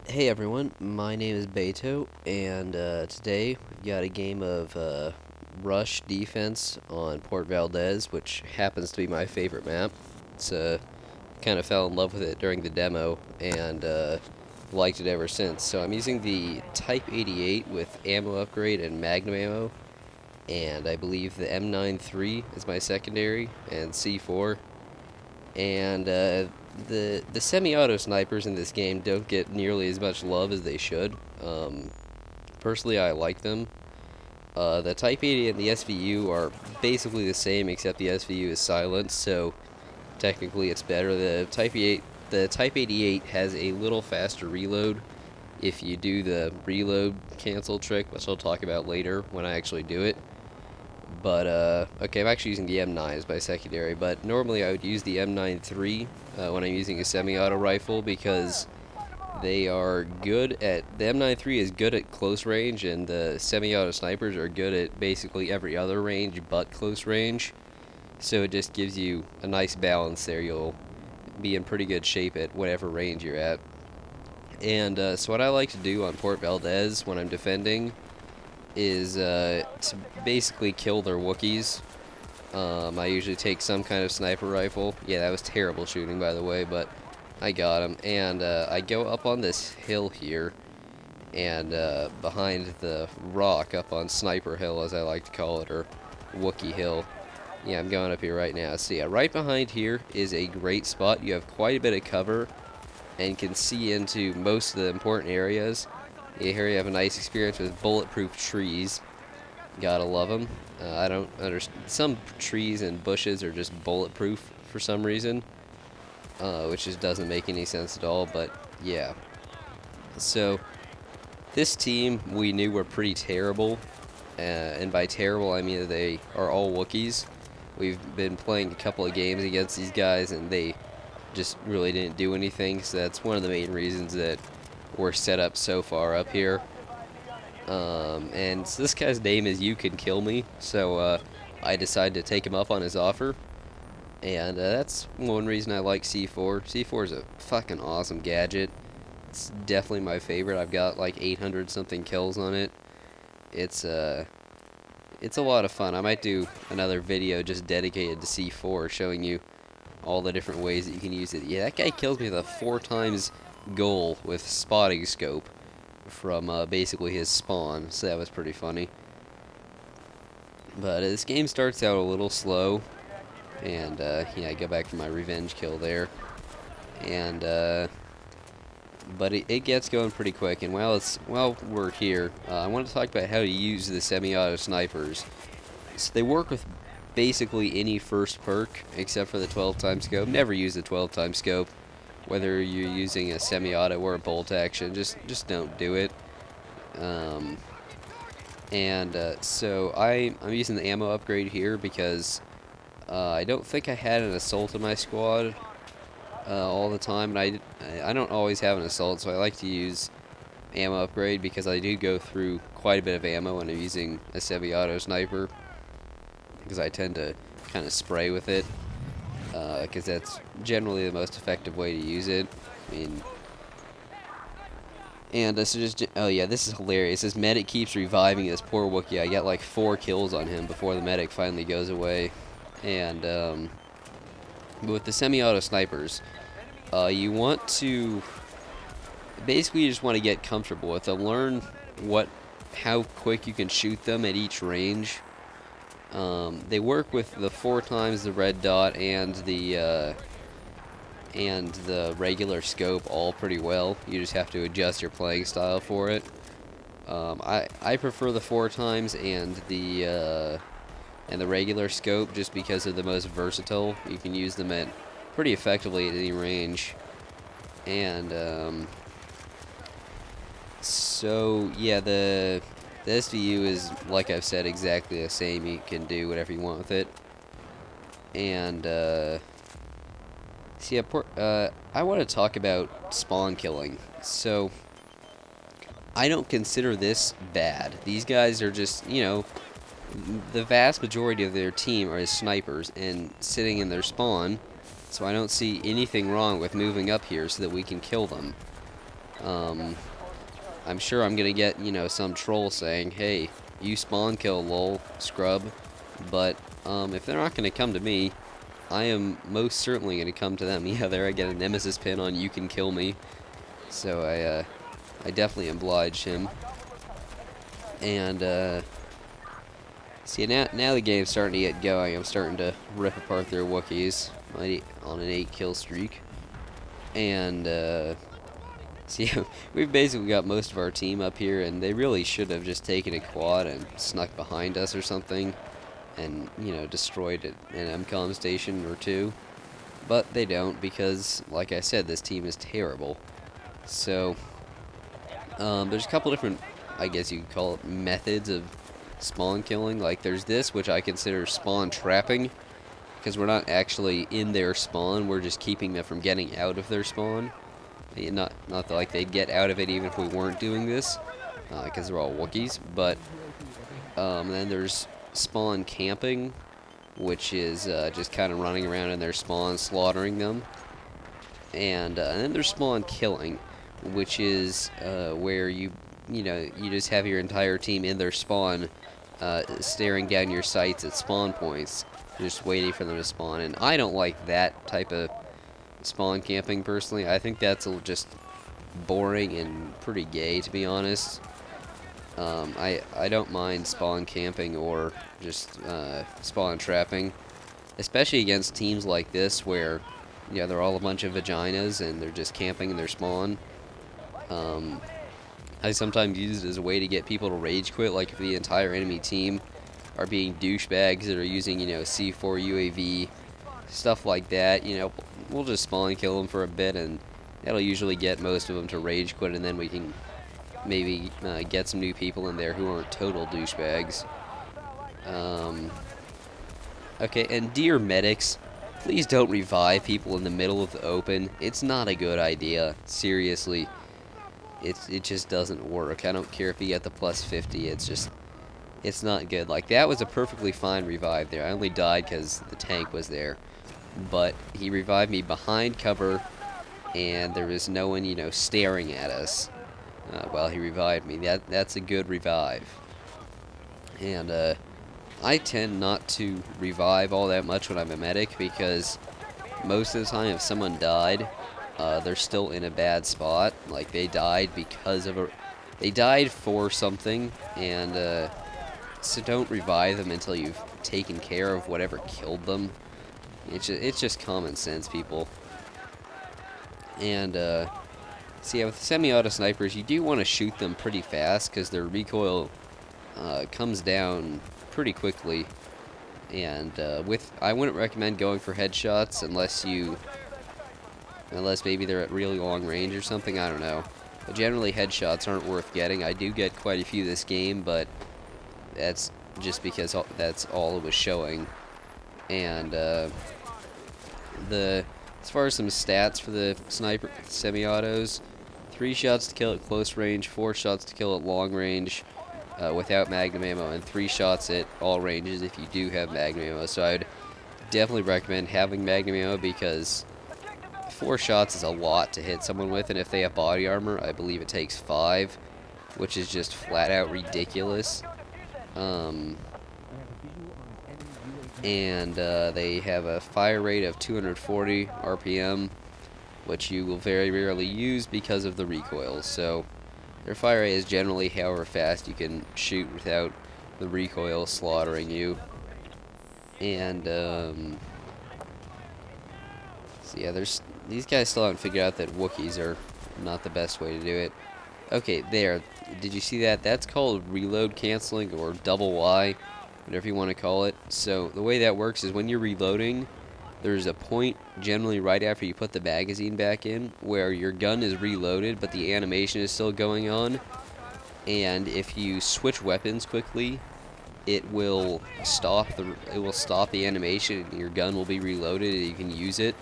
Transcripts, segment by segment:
Hey everyone, my name is Beto, and today we got a game of rush defense on Port Valdez, which happens to be my favorite map. It's kind of fell in love with it during the demo and liked it ever since. So I'm using the Type 88 with ammo upgrade and magnum ammo, and I believe the M93 is my secondary and C4. And the semi-auto snipers in this game don't get nearly as much love as they should. Personally, I like them. The Type 80 and the SVU are basically the same, except the SVU is silenced, so technically it's better. The Type 88 has a little faster reload if you do the reload cancel trick, which I'll talk about later when I actually do it. But, okay, I'm actually using the M9 as my secondary, but normally I would use the M93 when I'm using a semi-auto rifle because they are good at, the M93 is good at close range, and the semi-auto snipers are good at basically every other range but close range. So it just gives you a nice balance there. You'll be in pretty good shape at whatever range you're at. And so what I like to do on Port Valdez when I'm defending is to basically kill their Wookiees. I usually take some kind of sniper rifle. Yeah, that was terrible shooting, by the way, but I got him. And I go up on this hill here, and behind the rock up on Sniper Hill, as I like to call it, or Wookie Hill. Yeah, I'm going up here right now. So yeah, right behind here is a great spot. You have quite a bit of cover and can see into most of the important areas. Yeah, here you have a nice experience with bulletproof trees. Gotta love them. I don't understand. Some trees and bushes are just bulletproof for some reason, which just doesn't make any sense at all, but yeah. So, this team we knew were pretty terrible, and by terrible I mean that they are all Wookiees. We've been playing a couple of games against these guys, and they just really didn't do anything, so that's one of the main reasons that we're set up so far up here. And so this guy's name is You Can Kill Me, so I decided to take him up on his offer. And that's one reason I like C4. C4 is a fucking awesome gadget. It's definitely my favorite. I've got like 800 something kills on it. It's a lot of fun. I might do another video just dedicated to C4, showing you all the different ways that you can use it. Yeah, that guy kills me with a 4 times goal with spotting scope from basically his spawn, so that was pretty funny. But this game starts out a little slow, and yeah, I go back for my revenge kill there, and but it gets going pretty quick. And while we're here, I want to talk about how to use the semi-auto snipers. So they work with basically any first perk except for the 12 time scope. Never use the 12 time scope, whether you're using a semi-auto or a bolt action. Just don't do it. So I'm using the ammo upgrade here because I don't think I had an assault in my squad all the time, and I don't always have an assault, so I like to use ammo upgrade because I do go through quite a bit of ammo when I'm using a semi-auto sniper, because I tend to kind of spray with it, because that's generally the most effective way to use it. I mean, and this is just, oh yeah, this is hilarious. This medic keeps reviving this poor Wookiee. I got like 4 kills on him before the medic finally goes away. And but with the semi-auto snipers, you want to basically you just want to get comfortable with them. Learn how quick you can shoot them at each range. They work with the 4 times the red dot and the regular scope all pretty well. You just have to adjust your playing style for it. I prefer the 4 times and the regular scope just because they're the most versatile. You can use them at pretty effectively at any range. And so yeah, the SVU is, like I've said, exactly the same. You can do whatever you want with it. And see, I want to talk about spawn killing. So I don't consider this bad. These guys are just, you know, the vast majority of their team are snipers and sitting in their spawn, so I don't see anything wrong with moving up here so that we can kill them. I'm sure I'm gonna get, you know, some troll saying, hey, you spawn kill, lol, scrub. But if they're not gonna come to me, I am most certainly gonna come to them. Yeah, there I get a nemesis pin on you can kill me. So I definitely oblige him. And see, now the game's starting to get going. I'm starting to rip apart their Wookiees on an 8 kill streak. And see, we've basically got most of our team up here, and they really should have just taken a quad and snuck behind us or something, and, you know, destroyed an MCOM station or two. But they don't, because, like I said, this team is terrible. So, there's a couple different, I guess you could call it, methods of spawn killing. Like, there's this, which I consider spawn trapping, because we're not actually in their spawn, we're just keeping them from getting out of their spawn. Not that, like, they'd get out of it even if we weren't doing this, because they're all Wookiees. But then there's spawn camping, which is just kind of running around in their spawn, slaughtering them. And then there's spawn killing, which is where you just have your entire team in their spawn, staring down your sights at spawn points, just waiting for them to spawn. And I don't like that type of spawn camping personally. I think that's just boring and pretty gay, to be honest. I don't mind spawn camping or just spawn trapping, especially against teams like this where, yeah, they're all a bunch of vaginas and they're just camping in their spawn. I sometimes use it as a way to get people to rage quit, like if the entire enemy team are being douchebags that are using, you know, C4 UAV, stuff like that. You know, we'll just spawn kill them for a bit, and that'll usually get most of them to rage quit, and then we can maybe get some new people in there who aren't total douchebags. Okay, and dear medics, please don't revive people in the middle of the open. It's not a good idea. Seriously. It just doesn't work. I don't care if you get the plus 50. It's not good. Like, that was a perfectly fine revive there. I only died because the tank was there. But he revived me behind cover, and there was no one, you know, staring at us while he revived me. That's a good revive. And I tend not to revive all that much when I'm a medic, because most of the time if someone died, they're still in a bad spot. Like, they died because of they died for something, and so don't revive them until you've taken care of whatever killed them. It's just common sense, people. And see, with semi-auto snipers, you do want to shoot them pretty fast, because their recoil comes down pretty quickly. And I wouldn't recommend going for headshots unless maybe they're at really long range or something. I don't know. But generally, headshots aren't worth getting. I do get quite a few this game, but that's just because that's all it was showing. And as far as some stats for the sniper semi-autos, 3 shots to kill at close range, 4 shots to kill at long range without magnum ammo, and 3 shots at all ranges if you do have magnum ammo. So I would definitely recommend having magnum ammo, because 4 shots is a lot to hit someone with, and if they have body armor, I believe it takes 5, which is just flat out ridiculous. And they have a fire rate of 240 RPM, which you will very rarely use because of the recoil. So their fire rate is generally however fast you can shoot without the recoil slaughtering you. And so yeah, these guys still haven't figured out that Wookiees are not the best way to do it. Okay, there. Did you see that? That's called reload canceling, or double Y, whatever you want to call it. So the way that works is when you're reloading, there's a point generally right after you put the magazine back in where your gun is reloaded but the animation is still going on, and if you switch weapons quickly, it will stop the animation and your gun will be reloaded and you can use it.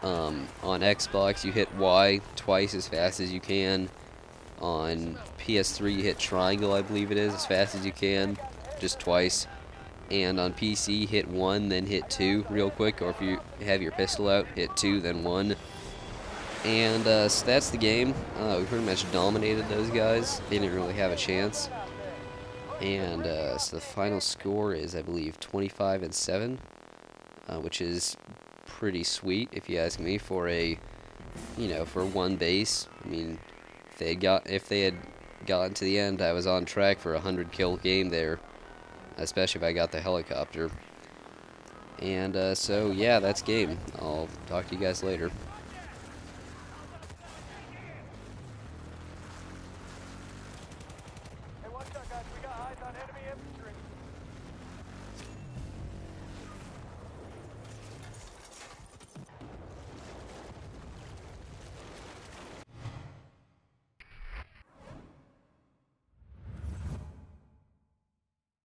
On Xbox you hit Y twice as fast as you can. On PS3 you hit triangle, I believe it is, as fast as you can, just twice. And on PC, hit 1, then hit 2 real quick, or if you have your pistol out, hit 2, then 1. And so that's the game. We pretty much dominated those guys. They didn't really have a chance. And so the final score is, I believe, 25-7, which is pretty sweet, if you ask me, for for one base. I mean, if they had gotten to the end, I was on track for a 100-kill game there, especially if I got the helicopter. And so yeah, that's game. I'll talk to you guys later.